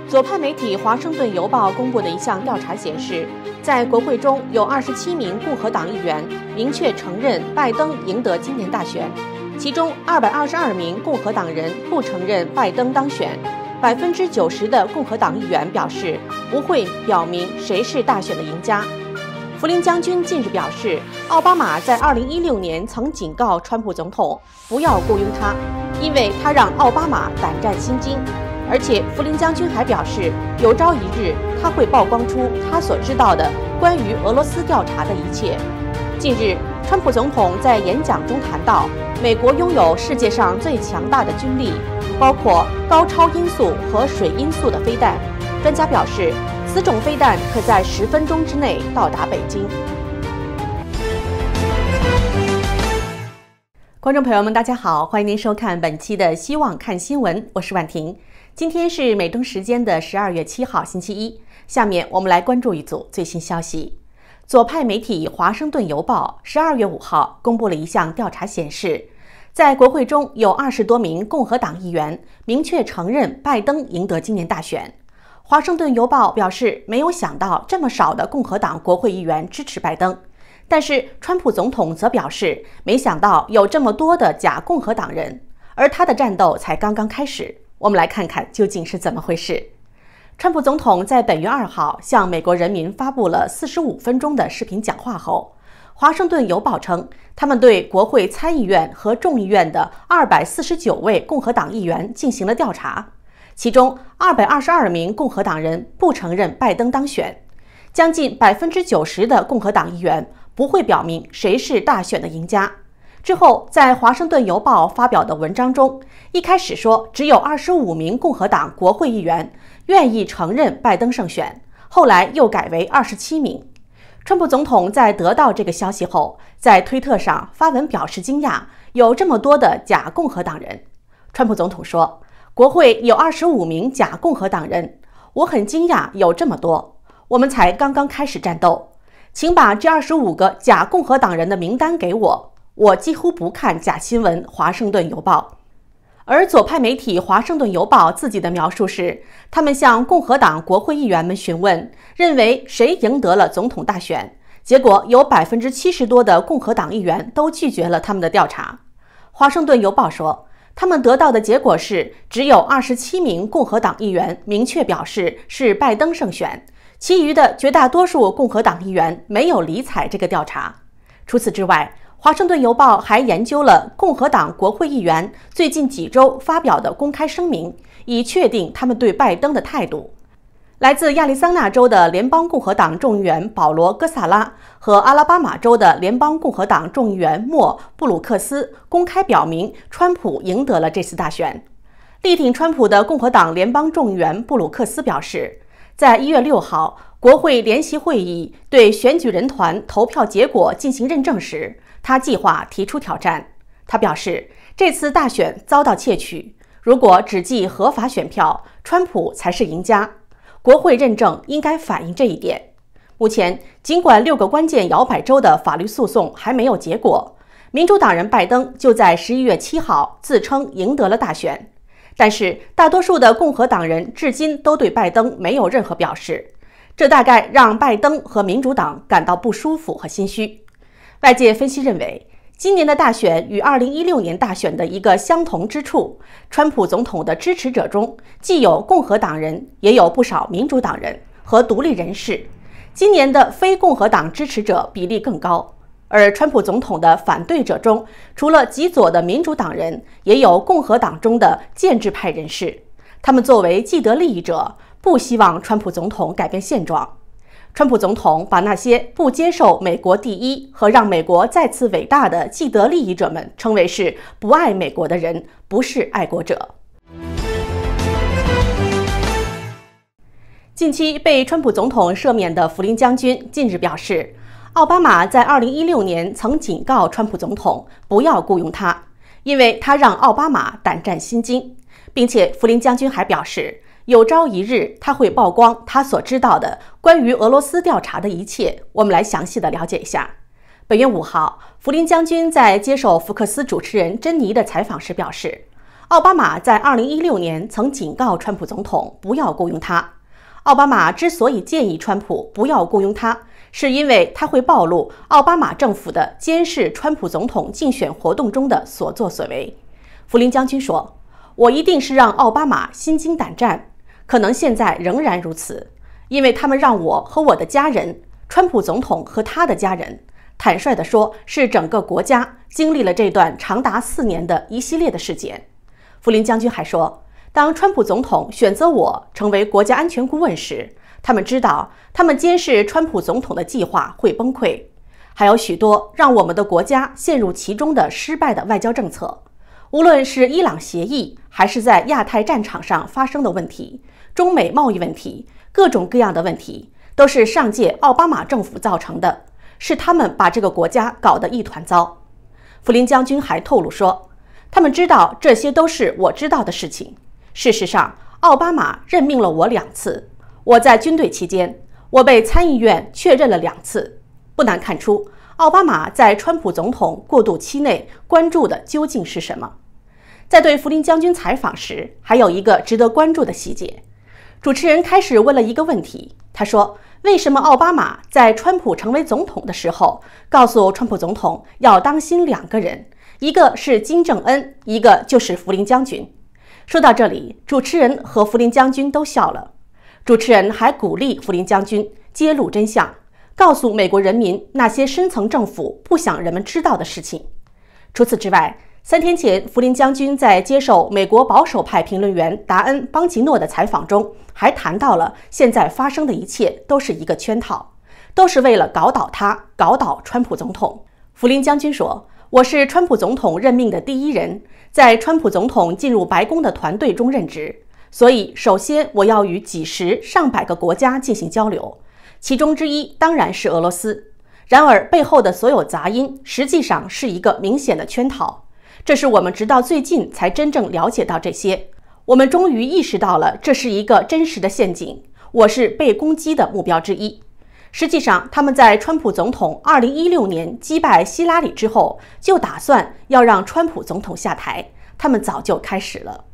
左派媒体《华盛顿邮报》公布的一项调查显示，在国会中有27名共和党议员明确承认拜登赢得今年大选，其中222名共和党人不承认拜登当选。90%的共和党议员表示不会表明谁是大选的赢家。弗林将军近日表示，奥巴马在2016年曾警告川普总统不要雇佣他，因为他让奥巴马胆战心惊。而且弗林将军还表示，有朝一日他会曝光出他所知道的关于俄罗斯调查的一切。近日，川普总统在演讲中谈到，美国拥有世界上最强大的军力，包括高超音速和水音速的飞弹。专家表示，此种飞弹可在10分钟之内到达北京。观众朋友们，大家好，欢迎您收看本期的希望看新闻，我是婉婷。今天是美东时间的12月7号，星期一。下面我们来关注一组最新消息。左派媒体《华盛顿邮报》12月5号公布了一项调查显示，在国会中有20多名共和党议员明确承认拜登赢得今年大选。华盛顿邮报表示，没有想到这么少的共和党国会议员支持拜登，但是川普总统则表示，没想到有这么多的假共和党人，而他的战斗才刚刚开始。我们来看看究竟是怎么回事。川普总统在本月2号向美国人民发布了45分钟的视频讲话后，华盛顿邮报称，他们对国会参议院和众议院的249位共和党议员进行了调查，其中222名共和党人不承认拜登当选，将近90%的共和党议员不会表明谁是大选的赢家。之后，在华盛顿邮报发表的文章中，一开始说只有25名共和党国会议员愿意承认拜登胜选，后来又改为27名。川普总统在得到这个消息后，在推特上发文表示惊讶，有这么多的假共和党人。川普总统说，国会有25名假共和党人，我很惊讶有这么多，我们才刚刚开始战斗，请把这25个假共和党人的名单给我，我几乎不看假新闻。华盛顿邮报。而左派媒体《华盛顿邮报》自己的描述是，他们向共和党国会议员们询问，认为谁赢得了总统大选，结果有70%多的共和党议员都拒绝了他们的调查。华盛顿邮报说，他们得到的结果是，只有27名共和党议员明确表示是拜登胜选，其余的绝大多数共和党议员没有理睬这个调查。除此之外，华盛顿邮报还研究了共和党国会议员最近几周发表的公开声明，以确定他们对拜登的态度。来自亚利桑那州的联邦共和党众议员保罗·戈萨拉和阿拉巴马州的联邦共和党众议员莫·布鲁克斯公开表明，川普赢得了这次大选。力挺川普的共和党联邦众议员布鲁克斯表示，在1月6号国会联席会议对选举人团投票结果进行认证时，他计划提出挑战。他表示，这次大选遭到窃取，如果只计合法选票，川普才是赢家。国会认证应该反映这一点。目前，尽管6个关键摇摆州的法律诉讼还没有结果，民主党人拜登就在11月7号自称赢得了大选，但是大多数的共和党人至今都对拜登没有任何表示，这大概让拜登和民主党感到不舒服和心虚。外界分析认为，今年的大选与2016年大选的一个相同之处，川普总统的支持者中既有共和党人，也有不少民主党人和独立人士。今年的非共和党支持者比例更高，而川普总统的反对者中，除了极左的民主党人，也有共和党中的建制派人士。他们作为既得利益者，不希望川普总统改变现状。川普总统把那些不接受美国第一和让美国再次伟大的既得利益者们称为是不爱美国的人，不是爱国者。近期被川普总统赦免的弗林将军近日表示，奥巴马在2016年曾警告川普总统不要雇佣他，因为他让奥巴马胆战心惊，并且弗林将军还表示，有朝一日他会曝光他所知道的关于俄罗斯调查的一切。我们来详细的了解一下。本月5号，弗林将军在接受福克斯主持人珍妮的采访时表示，奥巴马在2016年曾警告川普总统不要雇佣他。奥巴马之所以建议川普不要雇佣他，是因为他会暴露奥巴马政府的监视川普总统竞选活动中的所作所为。福林将军说：“我一定是让奥巴马心惊胆战，可能现在仍然如此，因为他们让我和我的家人，川普总统和他的家人，坦率地说，是整个国家经历了这段长达4年的一系列的事件。”福林将军还说，当川普总统选择我成为国家安全顾问时，他们知道他们监视川普总统的计划会崩溃，还有许多让我们的国家陷入其中的失败的外交政策，无论是伊朗协议，还是在亚太战场上发生的问题，中美贸易问题，各种各样的问题，都是上届奥巴马政府造成的，是他们把这个国家搞得一团糟。福林将军还透露说，他们知道这些都是我知道的事情。事实上，奥巴马任命了我2次。我在军队期间，我被参议院确认了2次。不难看出，奥巴马在川普总统过渡期内关注的究竟是什么。在对福林将军采访时，还有一个值得关注的细节。主持人开始问了一个问题，他说：“为什么奥巴马在川普成为总统的时候，告诉川普总统要当心2个人，一个是金正恩，一个就是福林将军？”说到这里，主持人和福林将军都笑了。主持人还鼓励福林将军揭露真相，告诉美国人民那些深层政府不想人们知道的事情。除此之外，3天前，福林将军在接受美国保守派评论员达恩·邦吉诺的采访中，还谈到了现在发生的一切都是一个圈套，都是为了搞倒他，搞倒川普总统。福林将军说：“我是川普总统任命的第1人，在川普总统进入白宫的团队中任职，所以首先我要与几十上百个国家进行交流，其中之一当然是俄罗斯。然而背后的所有杂音实际上是一个明显的圈套，这是我们直到最近才真正了解到这些。我们终于意识到了这是一个真实的陷阱，我是被攻击的目标之一。实际上，他们在川普总统2016年击败希拉里之后，就打算要让川普总统下台，他们早就开始了。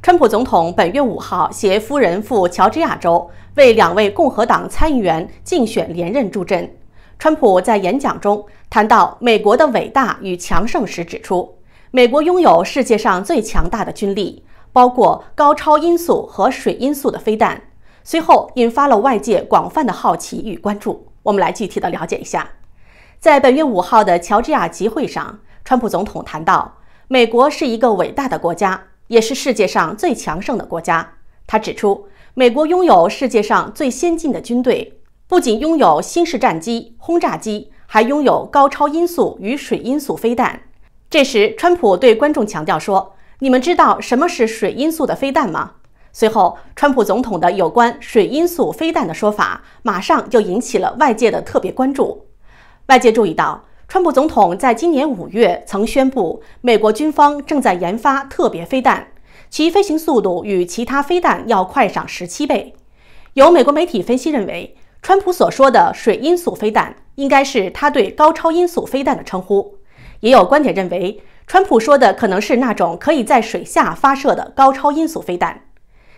川普总统本月5号携夫人赴乔治亚州，为2位共和党参议员竞选连任助阵。川普在演讲中谈到美国的伟大与强盛时指出，美国拥有世界上最强大的军力，包括高超音速和水音速的飞弹，随后引发了外界广泛的好奇与关注。我们来具体的了解一下。在本月5号的乔治亚集会上，川普总统谈到，美国是一个伟大的国家，也是世界上最强盛的国家。他指出，美国拥有世界上最先进的军队，不仅拥有新式战机、轰炸机，还拥有高超音速与水音速飞弹。这时，川普对观众强调说：“你们知道什么是水音速的飞弹吗？”随后，川普总统的有关水音速飞弹的说法马上就引起了外界的特别关注。外界注意到，川普总统在今年5月曾宣布，美国军方正在研发特别飞弹，其飞行速度与其他飞弹要快上17倍。有美国媒体分析认为，川普所说的水音速飞弹应该是他对高超音速飞弹的称呼。也有观点认为，川普说的可能是那种可以在水下发射的高超音速飞弹。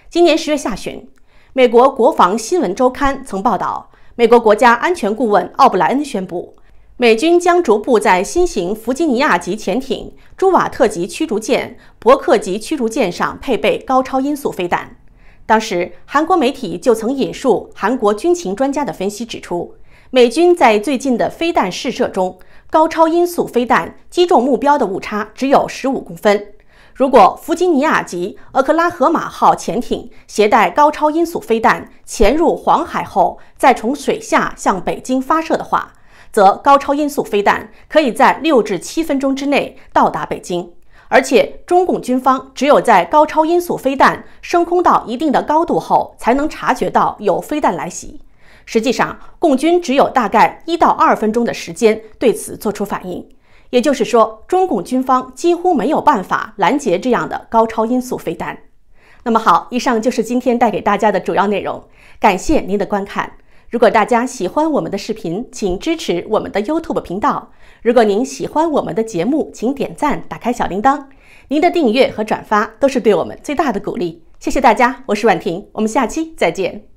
今年10月下旬，美国国防新闻周刊曾报道，美国国家安全顾问奥布莱恩宣布，美军将逐步在新型弗吉尼亚级潜艇、朱瓦特级驱逐舰、伯克级驱逐舰上配备高超音速飞弹。当时，韩国媒体就曾引述韩国军情专家的分析指出，美军在最近的飞弹试射中，高超音速飞弹击中目标的误差只有15公分。如果弗吉尼亚级俄克拉荷马号潜艇携带高超音速飞弹潜入黄海后，再从水下向北京发射的话，则高超音速飞弹可以在6至7分钟之内到达北京。而且，中共军方只有在高超音速飞弹升空到一定的高度后，才能察觉到有飞弹来袭。实际上，共军只有大概1到2分钟的时间对此做出反应。也就是说，中共军方几乎没有办法拦截这样的高超音速飞弹。那么好，以上就是今天带给大家的主要内容，感谢您的观看。如果大家喜欢我们的视频，请支持我们的 YouTube 频道。如果您喜欢我们的节目，请点赞，打开小铃铛。您的订阅和转发都是对我们最大的鼓励。谢谢大家，我是婉婷，我们下期再见。